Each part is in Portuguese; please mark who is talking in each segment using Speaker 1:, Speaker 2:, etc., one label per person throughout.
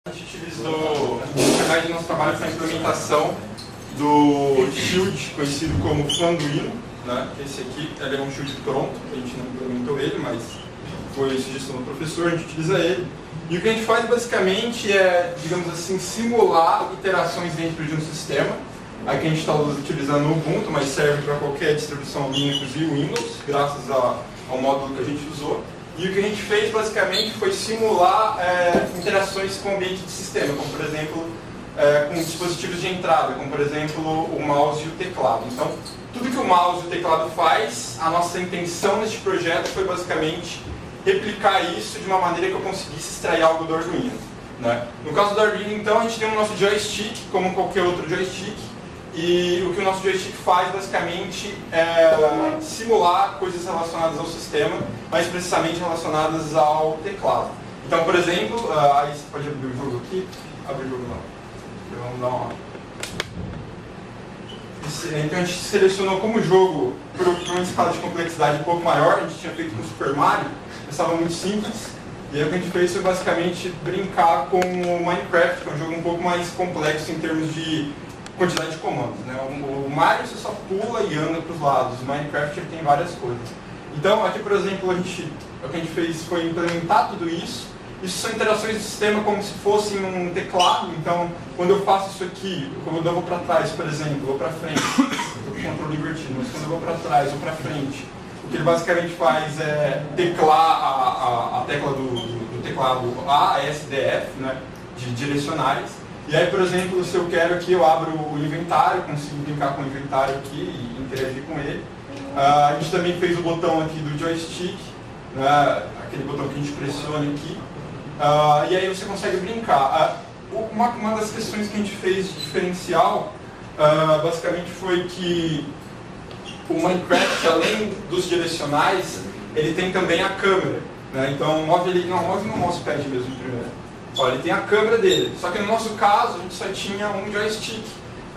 Speaker 1: A gente utilizou, na verdade, nosso trabalho foi a implementação do shield, conhecido como Fanduino, né? Esse aqui, ele é um shield pronto, a gente não implementou ele, mas foi sugestão do professor, a gente utiliza ele. E o que a gente faz basicamente é, digamos assim, simular iterações dentro de um sistema. Aqui a gente está utilizando o Ubuntu, mas serve para qualquer distribuição Linux e Windows, graças ao módulo que a gente usou. E o que a gente fez basicamente foi simular interações com o ambiente de sistema, como por exemplo com dispositivos de entrada, como por exemplo o mouse e o teclado. Então, tudo que o mouse e o teclado faz, a nossa intenção neste projeto foi basicamente replicar isso de uma maneira que eu conseguisse extrair algo do Arduino, né? No caso do Arduino, então, a gente tem o nosso joystick, como qualquer outro joystick, e o que o nosso joystick faz, basicamente, é simular coisas relacionadas ao sistema, mas precisamente relacionadas ao teclado. Então, por exemplo, aí você pode abrir o jogo aqui, abre o jogo lá. Vamos dar uma... Então a gente selecionou como jogo, para uma escala de complexidade um pouco maior, a gente tinha feito com Super Mario, estava muito simples, e aí o que a gente fez foi basicamente brincar com o Minecraft, que é um jogo um pouco mais complexo em termos de quantidade de comandos, né? O Mario você só pula e anda para os lados, o Minecraft ele tem várias coisas. Então aqui, por exemplo, o que a gente fez foi implementar tudo isso. Isso são interações do sistema como se fosse um teclado. Então, quando eu faço isso aqui, quando eu vou para trás, por exemplo, vou para frente, estou com o controle invertido, mas quando eu vou para trás ou para frente, o que ele basicamente faz é teclar a tecla do teclado A, S, D, F, né, de direcionais. E aí, por exemplo, se eu quero aqui, eu abro o inventário, consigo brincar com o inventário aqui e interagir com ele. A gente também fez o botão aqui do joystick, né, aquele botão que a gente pressiona aqui. E aí você consegue brincar. Uma das questões que a gente fez de diferencial, basicamente foi que o Minecraft, além dos direcionais, ele tem também a câmera, né? Então move no mousepad mesmo primeiro. Olha, ele tem a câmera dele, só que no nosso caso a gente só tinha um joystick.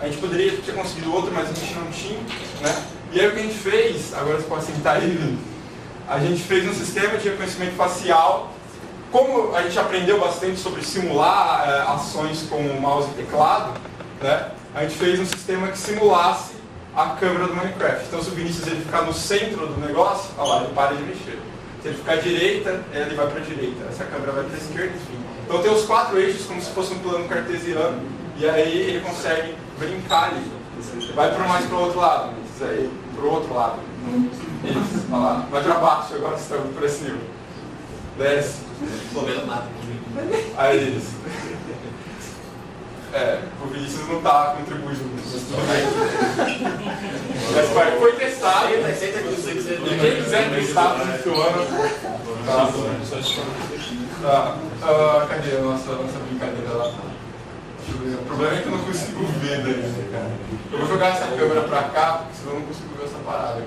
Speaker 1: A gente poderia ter conseguido outro, mas a gente não tinha, né? E aí o que a gente fez, agora você pode sentar aí, a gente fez um sistema de reconhecimento facial. Como a gente aprendeu bastante sobre simular ações com o mouse e teclado, né, a gente fez um sistema que simulasse a câmera do Minecraft. Então se o Vinícius ele ficar no centro do negócio, olha lá, ele para de mexer. Se ele ficar à direita, ele vai para a direita. Essa câmera vai para a esquerda, enfim. Então tem os 4 eixos como se fosse um plano cartesiano, e aí ele consegue brincar ali. Vai mais para o outro lado, aí para o outro lado. Isso, olha lá. Vai para baixo, agora estamos para esse nível. Desce.
Speaker 2: Não tô vendo nada comigo.
Speaker 1: Aí isso. O Vinícius não está contribuindo nisso. Mas foi testado. Quem quiser testar, funciona. Cadê a nossa brincadeira lá? Deixa eu ver. O problema é que eu não consigo ver daí, né, cara? Eu vou jogar essa câmera pra cá, porque senão eu não consigo ver essa parada.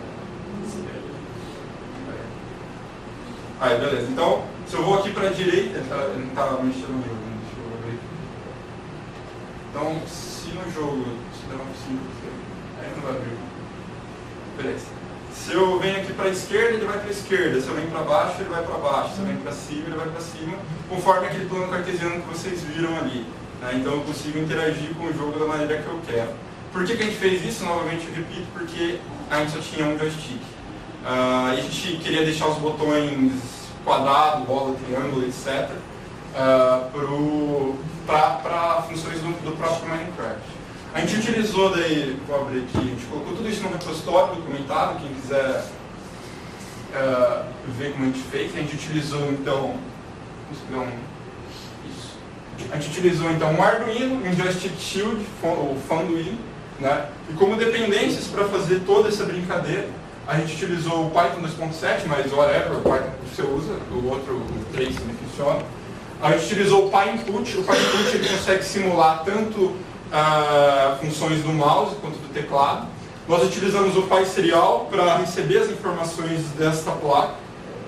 Speaker 1: Aí, beleza. Então, se eu vou aqui para a direita, ele não está mexendo no jogo, né? Deixa eu ver aqui. Então, se no jogo, se der uma simples, aí não vai abrir. Beleza. Se eu venho aqui para a esquerda, ele vai para a esquerda. Se eu venho para baixo, ele vai para baixo. Se eu venho para cima, ele vai para cima, conforme aquele plano cartesiano que vocês viram ali, né? Então, eu consigo interagir com o jogo da maneira que eu quero. Por que a gente fez isso? Novamente, eu repito, porque a gente só tinha um joystick. A gente queria deixar os botões quadrado, bola, triângulo, etc. Para funções do próprio Minecraft. A gente utilizou daí, vou abrir aqui, a gente colocou tudo isso no repositório documentado, quem quiser ver como a gente fez. A gente utilizou então, a gente utilizou então um Arduino, um joystick shield, o Fanduino, né? E como dependências para fazer toda essa brincadeira, a gente utilizou o Python 2.7, mas whatever, o Python que você usa, o outro, o 3 também funciona. A gente utilizou o PyInput. O PyInput ele consegue simular tanto funções do mouse quanto do teclado. Nós utilizamos o PySerial para receber as informações desta placa,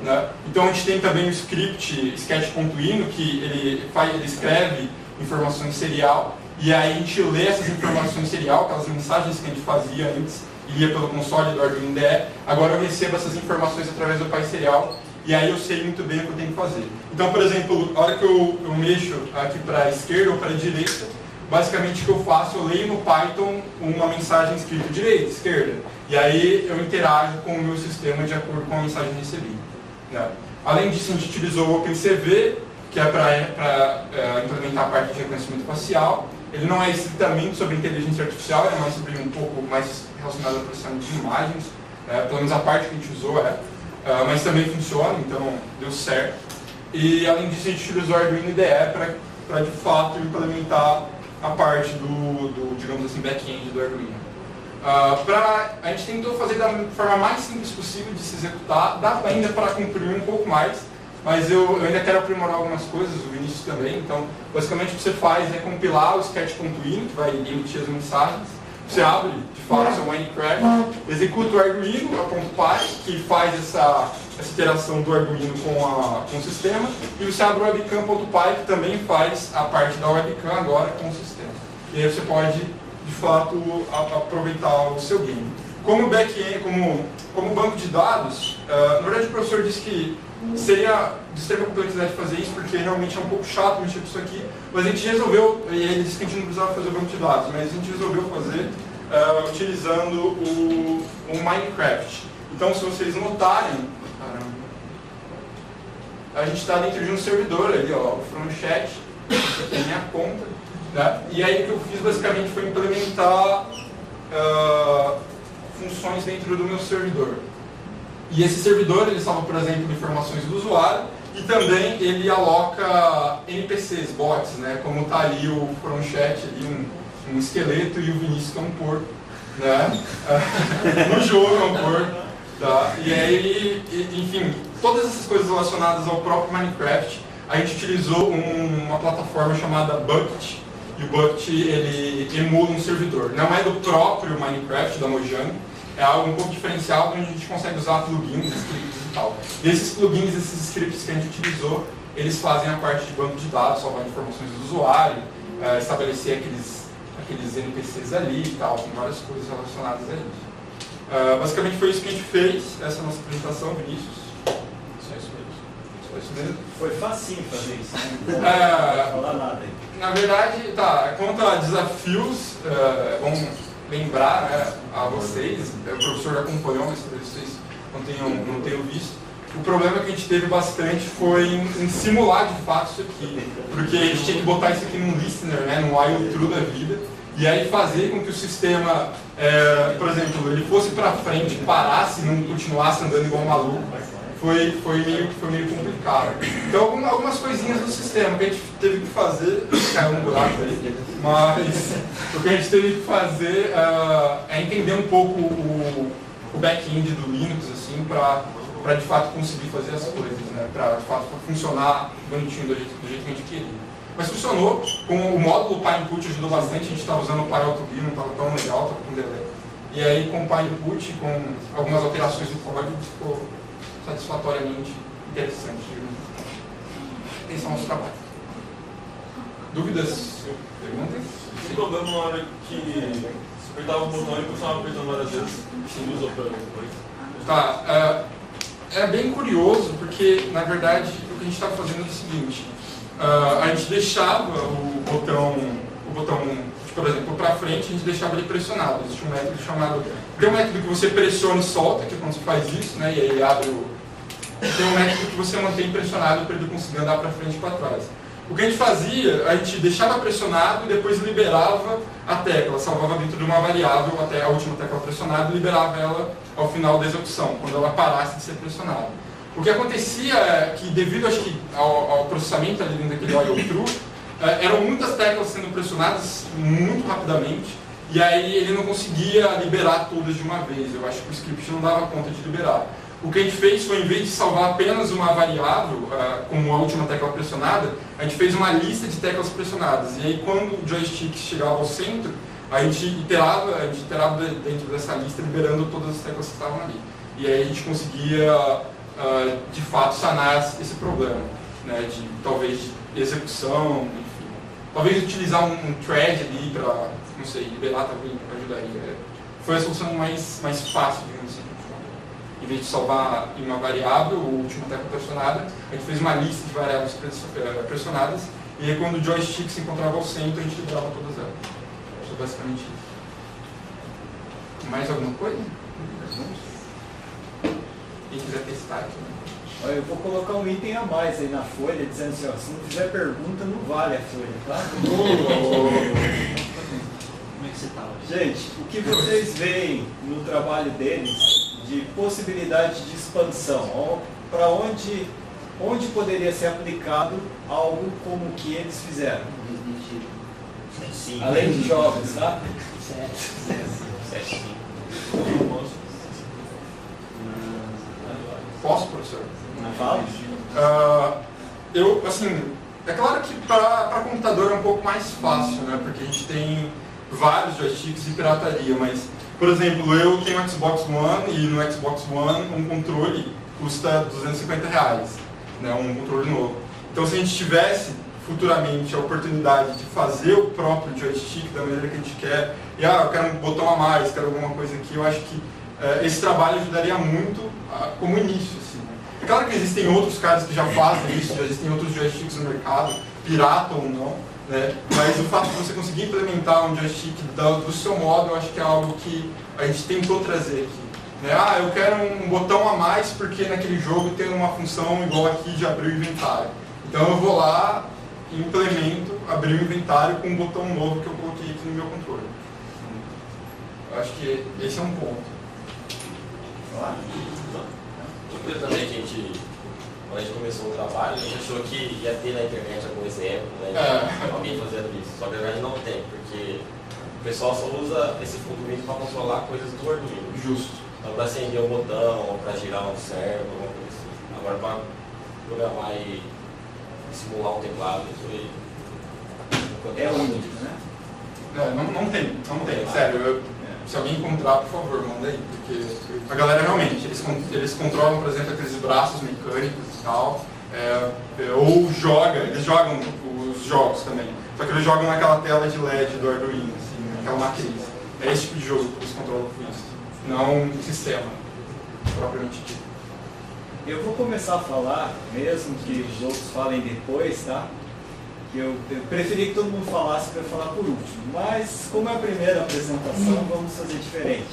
Speaker 1: né? Então a gente tem também o script sketch.ino, que ele escreve informações serial, e aí a gente lê essas informações serial, aquelas mensagens que a gente fazia antes, ia pelo console do Arduino IDE. Agora eu recebo essas informações através do PySerial e aí eu sei muito bem o que eu tenho que fazer. Então, por exemplo, a hora que eu mexo aqui para a esquerda ou para a direita, basicamente o que eu faço, eu leio no Python uma mensagem escrita direita, esquerda, e aí eu interajo com o meu sistema de acordo com a mensagem recebida. Né? Além disso, a gente utilizou o OpenCV, que é para implementar a parte de reconhecimento facial. Ele não é estritamente sobre inteligência artificial, é mais sobre um pouco mais relacionado ao processamento de imagens, pelo menos a parte que a gente usou mas também funciona, então deu certo. E além disso, a gente utilizou o Arduino IDE para de fato implementar a parte do digamos assim, back-end do Arduino. A gente tentou fazer da forma mais simples possível de se executar, dá ainda para cumprir um pouco mais, mas eu ainda quero aprimorar algumas coisas, o Vinícius também. Então, basicamente o que você faz é compilar o sketch.in, que vai emitir as mensagens, você abre, de fato, o seu Minecraft, executa o Arduino, a .py, que faz essa interação do Arduino com o sistema, e você abre o webcam.py, que também faz a parte da webcam agora com o sistema. E aí você pode, de fato, aproveitar o seu game. Como back-end, como banco de dados, na verdade o professor disse que seria de extrema complexidade fazer isso, porque realmente é um pouco chato mexer com isso aqui, mas a gente resolveu, e ele disse que a gente não precisava fazer o banco de dados, mas a gente resolveu fazer utilizando o Minecraft. Então, se vocês notarem, a gente está dentro de um servidor ali, ó, o FromChat, essa aqui é a minha conta, né? E aí o que eu fiz basicamente foi implementar funções dentro do meu servidor. E esse servidor, ele salva, por exemplo, informações do usuário e também ele aloca NPCs, bots, né? Como está ali o FromChat, ali um esqueleto e o Vinícius que é um porco, né? No jogo é um porco, tá? E aí, enfim, todas essas coisas relacionadas ao próprio Minecraft, a gente utilizou uma plataforma chamada Bukkit, e o Bukkit, ele emula um servidor. Não é do próprio Minecraft, da Mojang, é algo um pouco diferencial, onde a gente consegue usar plugins, scripts e tal. E esses plugins, esses scripts que a gente utilizou, eles fazem a parte de banco de dados, salvar informações do usuário, estabelecer aqueles NPCs ali e tal, tem várias coisas relacionadas a isso. Basicamente foi isso que a gente fez, essa é a nossa apresentação, Vinícius. Só isso mesmo. Só isso mesmo.
Speaker 3: Foi facinho fazer isso, né? Não falar nada aí.
Speaker 1: Na verdade, quanto a desafios, vamos lembrar, né, a vocês, o professor já acompanhou, mas talvez vocês não tenham visto. O problema que a gente teve bastante foi em simular de fato isso aqui, porque a gente tinha que botar isso aqui num listener, né, num while true da vida, e aí fazer com que o sistema, por exemplo, ele fosse para frente, parasse e não continuasse andando igual um maluco, foi meio complicado. Então, algumas coisinhas do sistema que a gente teve que fazer, caiu no buraco aí, mas o que a gente teve que fazer é entender um pouco o back-end do Linux, assim, para de fato conseguir fazer as coisas, né? Para de fato funcionar bonitinho do jeito que a gente queria. Mas funcionou, com o módulo PyInput ajudou bastante, a gente estava usando o PyAutoGui, não estava tão legal, estava com delay. E aí com o PyInput, com algumas alterações do código, ficou satisfatoriamente interessante. Esse é o nosso trabalho. Dúvidas? Perguntas?
Speaker 4: Tem problema na hora que você apertava o botão e continuava apertando várias vezes? Você usou para depois?
Speaker 1: Tá. É bem curioso, porque na verdade o que a gente estava fazendo é o seguinte: a gente deixava o botão, por exemplo, para frente, a gente deixava ele pressionado. Existe um método chamado. Tem um método que você pressiona e solta, que é quando você faz isso, né? E aí ele abre o. Tem um método que você mantém pressionado para ele conseguir andar para frente e para trás. O que a gente fazia, a gente deixava pressionado e depois liberava a tecla, salvava dentro de uma variável até a última tecla pressionada e liberava ela ao final da execução, quando ela parasse de ser pressionada. O que acontecia é que, devido acho que, ao processamento ali dentro daquele while true, eram muitas teclas sendo pressionadas muito rapidamente, e aí ele não conseguia liberar todas de uma vez. Eu acho que o script não dava conta de liberar. O que a gente fez foi, em vez de salvar apenas uma variável, como a última tecla pressionada, a gente fez uma lista de teclas pressionadas. E aí, quando o joystick chegava ao centro, a gente iterava dentro dessa lista, liberando todas as teclas que estavam ali. E aí a gente conseguia, de fato, sanar esse problema, né, de talvez de execução, enfim. Talvez utilizar um thread ali para, não sei, liberar também ajudaria. Foi a solução mais fácil, digamos assim. em vez de salvar em uma variável, o último tempo pressionada, a gente fez uma lista de variáveis pressionadas, e aí quando o joystick se encontrava ao centro, a gente liberava todas elas. Isso é basicamente isso. Mais alguma coisa? Quem quiser testar aqui, né?
Speaker 3: Olha, eu vou colocar um item a mais aí na folha, dizendo assim, ó, se não fizer pergunta, não vale a folha, tá?
Speaker 2: Como é que você tá hoje?
Speaker 3: Gente, o que vocês veem no trabalho deles de possibilidade de expansão? Para onde poderia ser aplicado algo como o que eles fizeram?
Speaker 2: Sim.
Speaker 3: Além de jogos, tá?
Speaker 1: Posso, professor?
Speaker 3: Fala.
Speaker 1: Assim, é claro que para computador é um pouco mais fácil, né? Porque a gente tem vários joysticks de pirataria, mas, por exemplo, eu tenho um Xbox One e no Xbox One um controle custa R$250, né? Um controle novo. Então, se a gente tivesse futuramente a oportunidade de fazer o próprio joystick da maneira que a gente quer, e eu quero um botão a mais, quero alguma coisa aqui, eu acho que esse trabalho ajudaria muito como início. Assim. É claro que existem outros caras que já fazem isso, já existem outros joysticks no mercado, pirata ou não, né? Mas o fato de você conseguir implementar um joystick do seu modo, eu acho que é algo que a gente tentou trazer aqui. Né? Eu quero um botão a mais porque naquele jogo tem uma função igual aqui de abrir o inventário. Então eu vou lá e implemento abrir o inventário com um botão novo que eu coloquei aqui no meu controle. Eu acho que esse é um ponto.
Speaker 2: Curiosamente, quando a gente começou o trabalho, a gente achou que ia ter na internet algum exemplo, né, de alguém fazendo isso. Só que na verdade não tem, porque o pessoal só usa esse fundamento para controlar coisas do Arduino.
Speaker 1: Justo.
Speaker 2: Então para acender um botão, ou para girar um servo, alguma coisa assim. Agora para programar e simular um teclado, isso aí.
Speaker 3: É único, né?
Speaker 1: Não tem, sério. Se alguém encontrar, por favor, manda aí, porque a galera realmente, eles controlam, por exemplo, aqueles braços mecânicos e tal, ou eles jogam os jogos também, só que eles jogam naquela tela de LED do Arduino, assim, naquela matriz. É esse tipo de jogo que eles controlam com isso, não um sistema propriamente dito.
Speaker 3: Eu vou começar a falar, mesmo que os outros falem depois, tá? Que eu preferi que todo mundo falasse para eu falar por último, mas como é a primeira apresentação, vamos fazer diferente.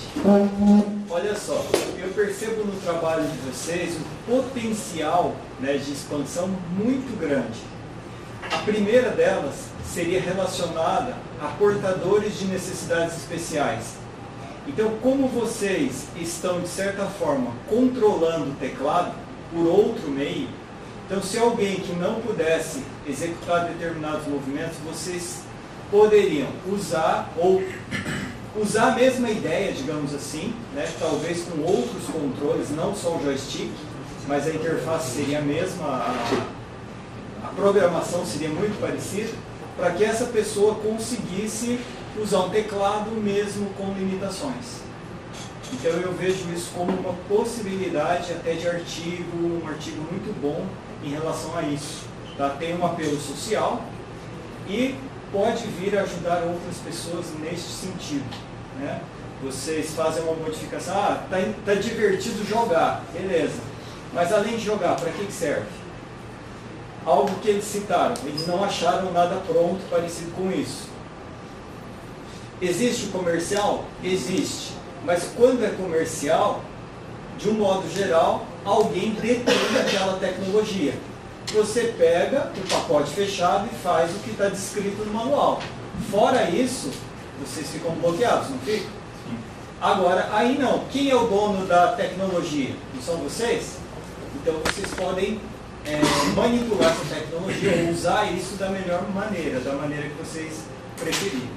Speaker 3: Olha só, eu percebo no trabalho de vocês um potencial, né, de expansão muito grande. A primeira delas seria relacionada a portadores de necessidades especiais. Então, como vocês estão, de certa forma, controlando o teclado por outro meio, então, se alguém que não pudesse executar determinados movimentos, vocês poderiam usar a mesma ideia, digamos assim, né? Talvez com outros controles, não só o joystick, mas a interface seria a mesma, a programação seria muito parecida, para que essa pessoa conseguisse usar um teclado mesmo com limitações. Então eu vejo isso como uma possibilidade até de artigo, um artigo muito bom em relação a isso. Tá? Tem um apelo social e pode vir a ajudar outras pessoas neste sentido. Né? Vocês fazem uma modificação, tá divertido jogar, beleza. Mas além de jogar, para que serve? Algo que eles citaram, eles não acharam nada pronto parecido com isso. Existe o comercial? Existe. Mas quando é comercial, de um modo geral, alguém detém aquela tecnologia. Você pega o pacote fechado e faz o que está descrito no manual. Fora isso, vocês ficam bloqueados, não ficam? Agora, aí não. Quem é o dono da tecnologia? Não são vocês? Então vocês podem manipular essa tecnologia ou usar isso da melhor maneira, da maneira que vocês preferirem.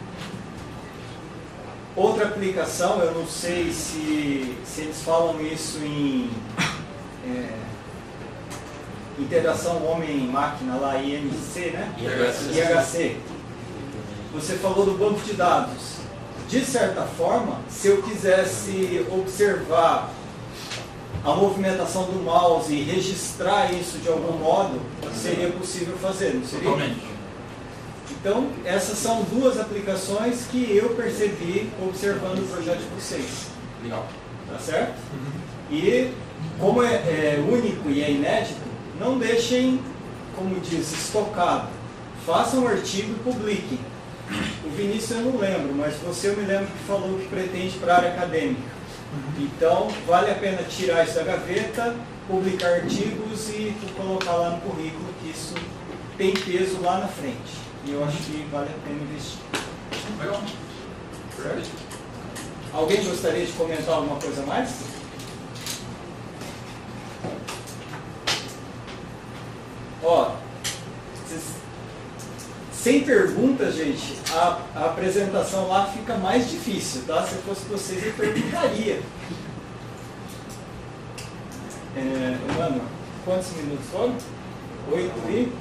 Speaker 3: Outra aplicação, eu não sei se eles falam isso em interação homem-máquina lá, IMC, né? IHC. Você falou do banco de dados. De certa forma, se eu quisesse observar a movimentação do mouse e registrar isso de algum modo, seria possível fazer, não seria?
Speaker 1: Totalmente.
Speaker 3: Então, essas são duas aplicações que eu percebi observando o projeto de vocês.
Speaker 1: Legal.
Speaker 3: Tá certo? E como é único e é inédito, não deixem, como diz, estocado. Façam um artigo e publiquem. O Vinícius eu não lembro, mas você eu me lembro que falou que pretende para a área acadêmica. Então, vale a pena tirar isso da gaveta, publicar artigos e colocar lá no currículo, que isso tem peso lá na frente. E eu acho que vale a pena investir.
Speaker 1: Legal.
Speaker 3: Certo? Alguém gostaria de comentar alguma coisa a mais? Ó, sem perguntas, gente, a apresentação lá fica mais difícil, tá? Se eu fosse vocês, eu perguntaria. Mano, quantos minutos foram? 8:35?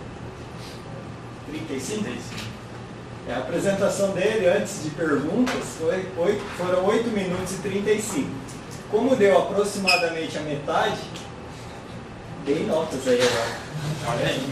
Speaker 3: A apresentação dele, antes de perguntas, foram 8 minutos e 35. Como deu aproximadamente a metade, dei notas aí agora.
Speaker 1: Olha aí.